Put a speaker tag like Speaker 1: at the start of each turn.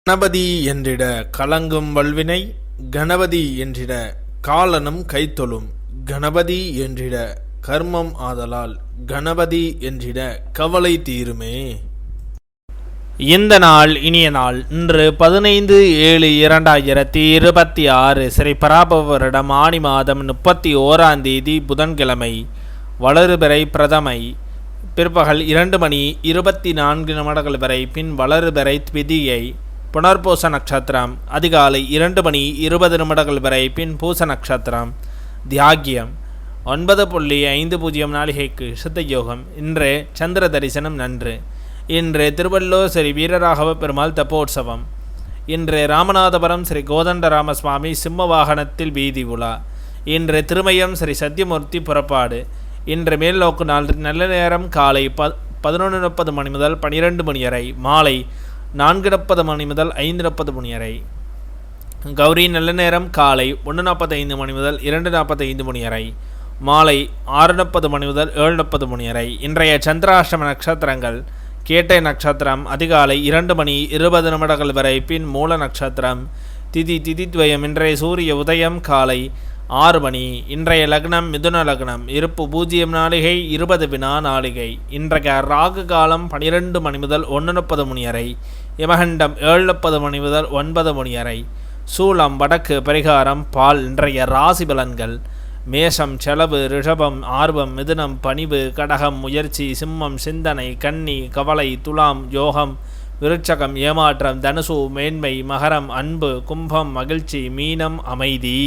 Speaker 1: கணபதி என்றிட கலங்கும் வல்வினை, கணபதி என்றிட காலனும் கைத்தொழும், கணபதி என்றிட கர்மம் ஆதலால், கணபதி என்றிட கவலை தீருமே. இந்த நாள் இனிய நாள். இன்று 15/7/2026 ஸ்ரீ பராபவ வருடம் ஆனி மாதம் 31ஆம் தேதி புதன்கிழமை. வளர்பிறை பிரதமை பிற்பகல் 2:24 வரை. பின் வளர்பிறை திதியை. புனர்பூச நட்சத்திரம் அதிகாலை 2:20 வரை. பின் பூச நட்சத்திரம். தியாகியம் 9:50 நாளிகைக்கு சித்த யோகம். இன்று சந்திர தரிசனம் நன்று. இன்று திருவள்ளூர் ஸ்ரீ வீரராகவ பெருமாள் தப்போற்சவம். இன்று ராமநாதபுரம் ஸ்ரீ கோதண்டராம சுவாமி சிம்ம வாகனத்தில் வீதி உலா. இன்று திருமயம் ஸ்ரீ சத்தியமூர்த்தி புறப்பாடு. இன்று மேல்நோக்கு நாள். நல்ல நேரம் காலை 11:30 முதல் 12 வரை. மாலை 4:30 முதல் 5:30 வரை. கௌரி நல்ல நேரம் காலை 1:45 முதல் 2:45 வரை. மாலை 6:30 முதல் 7:30 வரை. இன்றைய சந்திராஷ்டம நட்சத்திரங்கள்: கேட்டை நட்சத்திரம் அதிகாலை 2:20 வரை. பின் மூல நட்சத்திரம். திதித்வயம். இன்றைய சூரிய உதயம் காலை 6 மணி. இன்றைய லக்னம் மிதுன லக்னம். இருப்பு 0 நாளிகை 20 வினா நாளிகை. இன்றைய ராகு காலம் 12 முதல் 1:30 வரை. யமகண்டம் 7:30 முதல் 9 வரை. சூலம் வடக்கு. பரிகாரம் பால். இன்றைய ராசி பலன்கள்: மேஷம் செலவு, ரிஷபம் ஆர்வம், மிதுனம் பணிவு, கடகம் முயற்சி, சிம்மம் சிந்தனை, கன்னி கவலை, துலாம் யோகம், விருட்சகம் ஏமாற்றம், தனுசு மேன்மை, மகரம் அன்பு, கும்பம் மகிழ்ச்சி, மீனம் அமைதி.